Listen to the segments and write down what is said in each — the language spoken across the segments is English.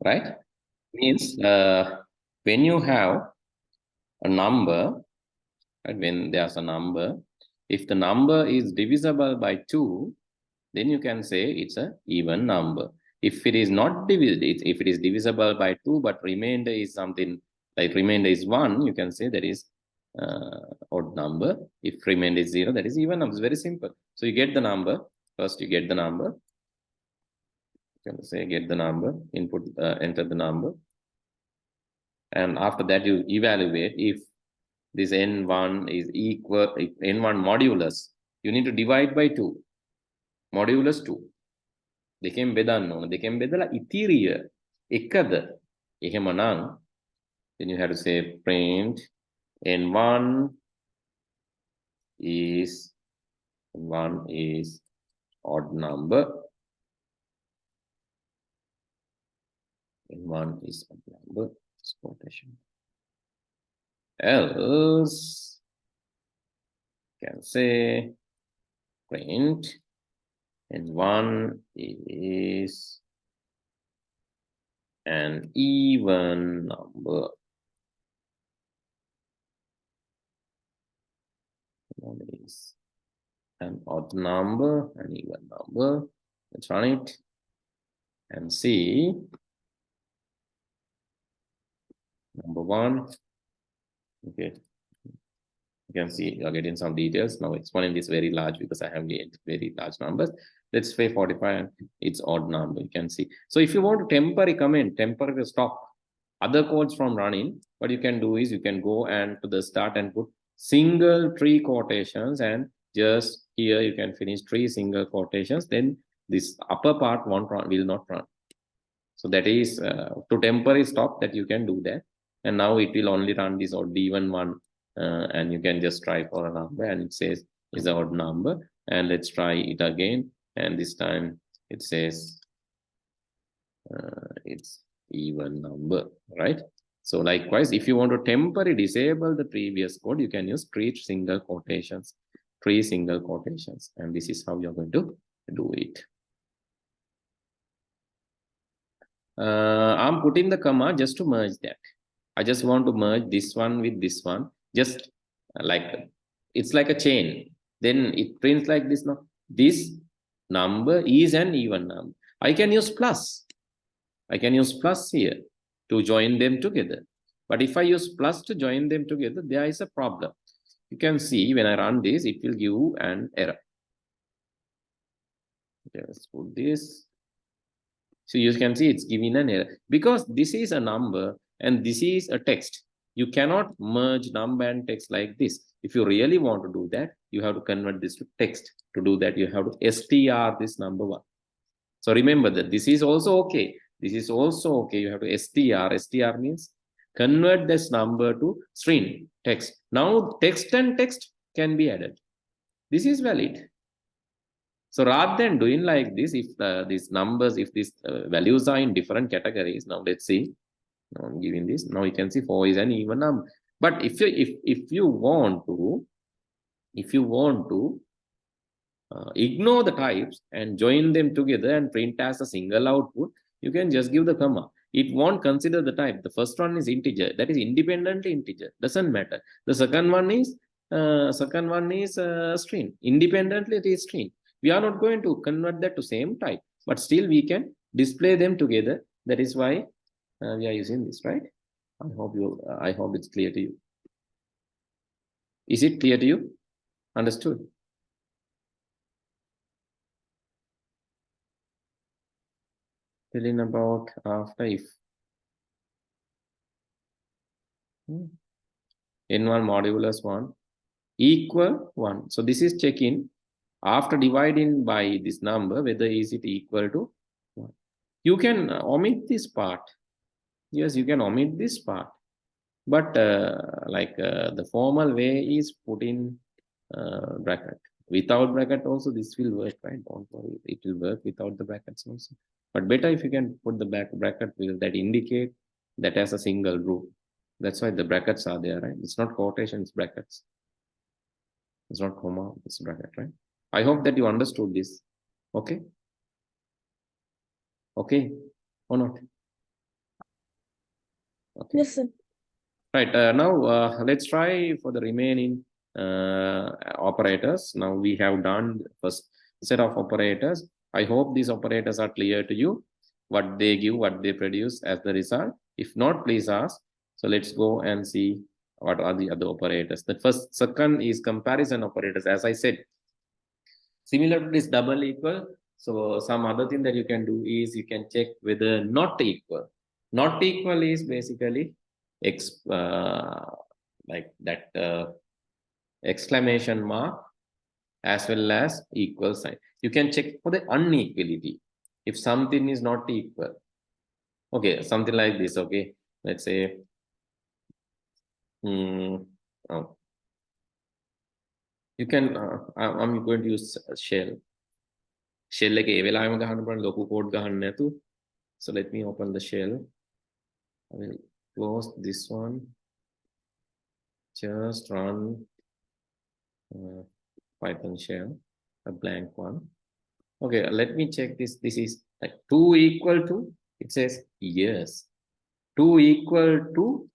right? Means when you have a number, right, when there's a number, if the number is divisible by 2, then you can say it's an even number. If it is not divisible, if it is divisible by 2, but remainder is something like remainder is 1, you can say that is odd number. If remainder is 0, that is even number. It's very simple. So you get the number. First, you get the number. You can say get the number, input, enter the number. And after that, you evaluate if this n1 is equal, if n1 modulus, you need to divide by 2. Modulus 2. දෙකෙන් බෙදන්න ඕන. දෙකෙන් බෙදලා ඉතිරිය එකද? එහෙමනම් then you have to say print n1 is odd number. n1 is odd number. Quotation. Else can say print n1 is an even number. One is an odd number, an even number. Let's run it and see. Number 1. Okay. You can see you are getting some details. Now exponent is very large because I have gained very large numbers. Let's say 45 and it's odd number. You can see. So if you want to temporarily stop other codes from running, what you can do is you can go and to the start and put single 3 quotations, and just here you can finish 3 single quotations. Then this upper part will not run. So that is to temporarily stop that you can do that. And now it will only run this odd even one. And you can just try for a number and it says is an odd number, and let's try it again, and this time it says it's even number, right? So likewise, if you want to temporarily disable the previous code, you can use 3 single quotations, and this is how you're going to do it. I'm putting the comma just to merge that. I just want to merge this one with this one. Just like it's like a chain. Then it prints like this now. This number is an even number. I can use plus. I can use plus here to join them together. But if I use plus to join them together, there is a problem. You can see when I run this, it will give an error. Okay, let's put this. So you can see it's giving an error because this is a number and this is a text. You cannot merge number and text like this. If you really want to do that, you have to convert this to text. To do that, you have to str this number 1. So remember that this is also okay. This is also okay. You have to str. Str means convert this number to string, text. Now text and text can be added. This is valid. So rather than doing like this, if these numbers, if these values are in different categories, now let's see. Now I'm giving this. Now you can see 4 is an even number. But if you want to ignore the types and join them together and print as a single output, you can just give the comma. It won't consider the type. The first one is integer. That is independently integer. Doesn't matter. The second one is string. Independently it is string. We are not going to convert that to same type, but still we can display them together. That is why we are using this, right? I hope it's clear to you. Is it clear to you? Understood? Telling about after if n1 modulus 1 equal 1. So this is checking after dividing by this number whether is it equal to 1. You can omit this part. Yes, you can omit this part, but the formal way is put in bracket. Without bracket also this will work, right? Don't worry, it will work without the brackets also. But better if you can put the bracket that indicate that as a single group. That's why the brackets are there, right? It's not quotation, it's brackets. It's not comma, it's bracket, right? I hope that you understood this. Okay? Okay or not? Okay. Yes, sir. Right. Now let's try for the remaining operators. Now we have done the first set of operators. I hope these operators are clear to you, what they give, what they produce as the result. If not, please ask. So let's go and see what are the other operators. The second is comparison operators. As I said, similar to this double equal. So some other thing that you can do is you can check whether not equal. Not equal is basically like that exclamation mark as well as equal sign. You can check for the unequality. If something is not equal, okay, something like this. Okay, let's say, oh, you can. I'm going to use shell. Shell එක ඒ වෙලාවෙම ගහන්න පුළුවන් ලොකු code ගහන්න නැතු. So let me open the shell. I will close this one. Just run Python shell, a blank one. Okay, let me check this. This is like 2 equal to, it says yes. 2 equal to,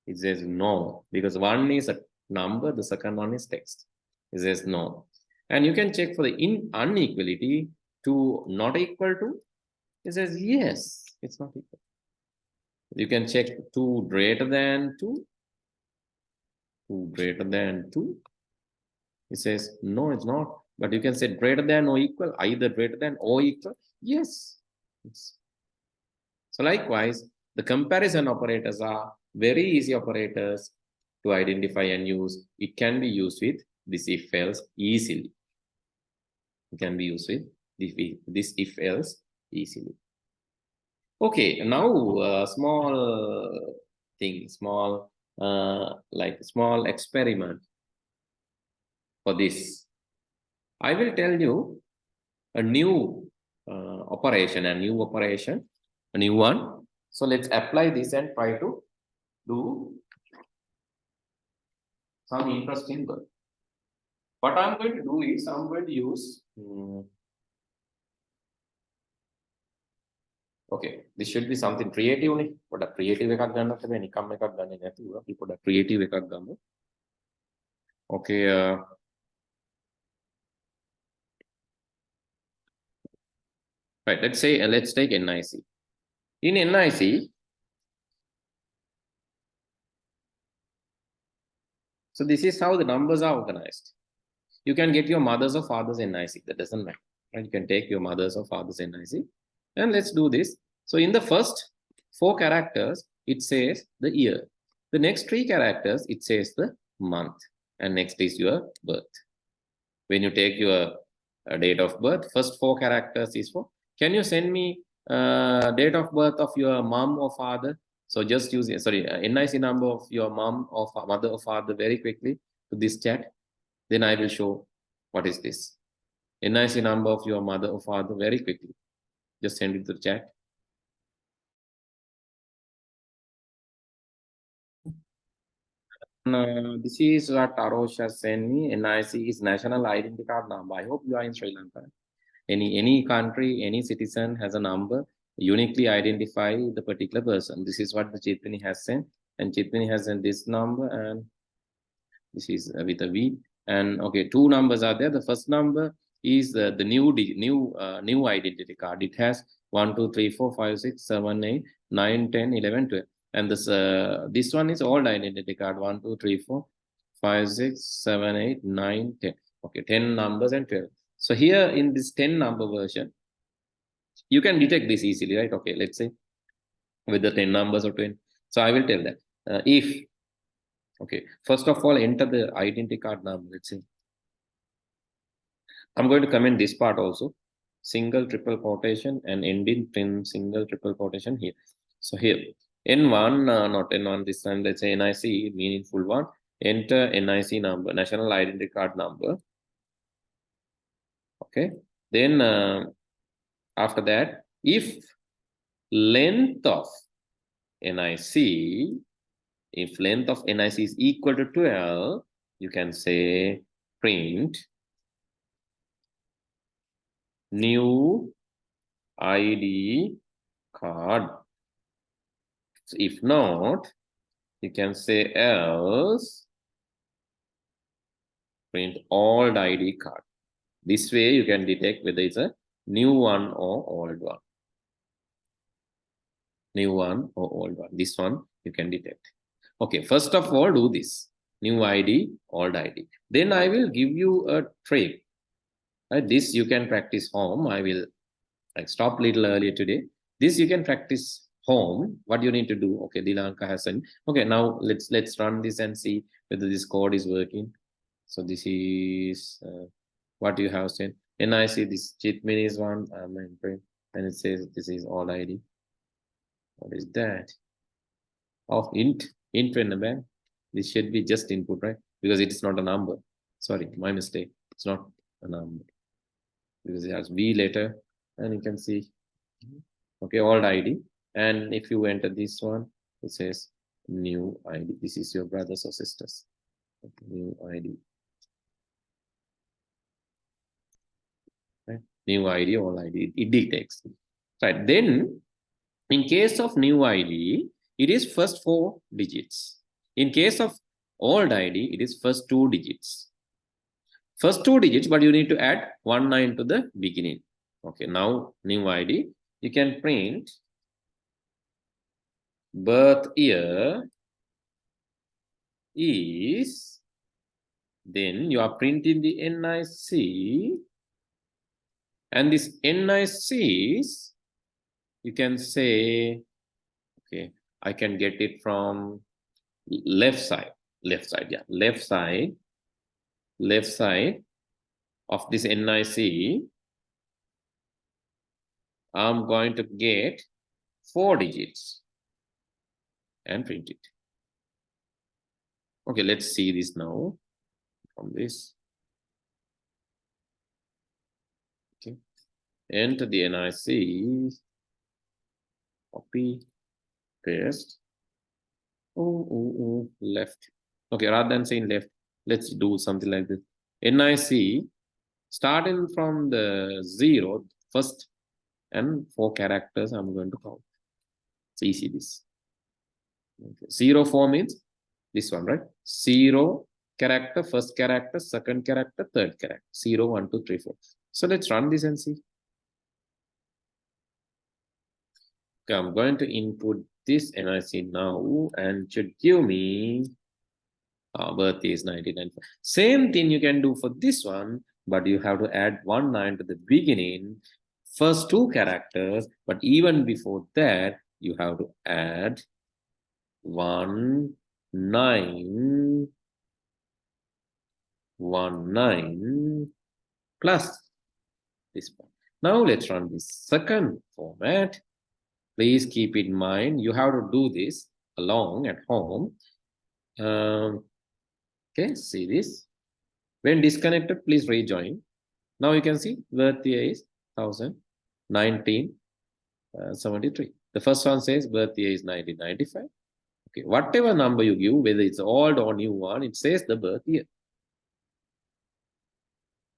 it says no, because one is a number, the second one is text. It says no. And you can check for the unequality. 2 not equal to, it says yes, it's not equal. You can check 2 greater than 2. 2 greater than 2. It says no, it's not. But you can say greater than or equal, either greater than or equal. Yes. So likewise, the comparison operators are very easy operators to identify and use. It can be used with this if else easily. It can be used with this if else easily. Okay, now small thing, like small experiment for this. I will tell you a new operation, a new one. So let's apply this and try to do some interesting work. What I'm going to do is I'm going to use okay, this should be something creative. What a creative එකක් ගන්නත් බෑ, නිකම් එකක් ගන්න නැතුව අපි පොඩක් creative එකක් ගමු. Okay, right, let's say let's take NIC. In NIC, so this is how the numbers are organized. You can get your mother's or father's NIC, that doesn't matter. Right? You can take your mother's or father's NIC. And let's do this. So in the first 4 characters, it says the year. The next 3 characters, it says the month. And next is your birth. When you take your date of birth, first 4 characters is for, can you send me date of birth of your mom or father? So just use, NIC number of your mom or mother or father very quickly to this chat. Then I will show what is this. NIC number of your mother or father very quickly. Just send it to the chat. This is what Arosh has sent me. NIC is National Identity Card number. I hope you are in Sri Lanka. Any country, any citizen has a number, uniquely identify the particular person. This is what the Chitpini has sent. And Chitpini has sent this number, and this is with a V. And okay, 2 numbers are there. The first number is the new identity card. It has 1, 2, 3, 4, 5, 6, 7, 8, 9, 10, 11, 12. And this one is old identity card. 1, 2, 3, 4, 5, 6, 7, 8, 9, 10. Okay, 10 numbers and 12. So here in this 10 number version, you can detect this easily, right? Okay, let's say with the 10 numbers or 20. So I will tell that if, okay, first of all, enter the identity card number. Let's say I'm going to comment this part also, single triple quotation and ending in single triple quotation here. So here N1, not N1 this time, let's say NIC, meaningful one. Enter NIC number, national identity card number. Okay, then after that, if length of NIC, if length of NIC is equal to 12, you can say print new ID card. So if not, you can say else print old ID card. This way you can detect whether it's a new one or old one. New one or old one. This one you can detect. Okay, first of all, do this. New ID, old ID. Then I will give you a trick. This you can practice home. I will stop a little earlier today. This you can practice home. What you need to do? Okay, Dilanka has an. Okay, now let's run this and see whether this code is working. So this is what you have said. And I see this cheatmin is one. And it says this is old ID. What is that? Of int in the bank. This should be just input, right? Because it is not a number. Sorry, my mistake. It's not a number because it has V letter, and you can see. Okay, old ID. And if you enter this one, it says new ID. This is your brothers or sisters. Okay, new ID. Right? New ID, old ID. It detects. Right. Then, in case of new ID, it is first 4 digits. In case of old ID, it is first 2 digits. First 2 digits, but you need to add 19 to the beginning. Okay, now new ID, you can print birth year is, then you are printing the NIC, and this NIC is, you can say, okay, I can get it from left side, yeah, left side of this NIC. I'm going to get 4 digits and print it. Okay, let's see this now from this. Okay, enter the NIC, copy, paste. Left. Okay, rather than saying left, let's do something like this. NIC, starting from the 0, first and 4 characters I'm going to count. It's easy this. Okay. 0, 4 means this one, right? 0 character, first character, second character, third character. 0, 1, 2, 3, 4. So let's run this and see. Okay, I'm going to input this NIC now and should give me birthday is 1995. Same thing you can do for this one, but you have to add 19 to the beginning, first 2 characters, but even before that, you have to add 19 plus this one. Now let's run this second format. Please keep in mind, you have to do this along at home. Okay, see this. When disconnected, please rejoin. Now you can see birthday is 1973. The first one says birthday is 1995. Okay, whatever number you give, whether it's old or new one, it says the birth year.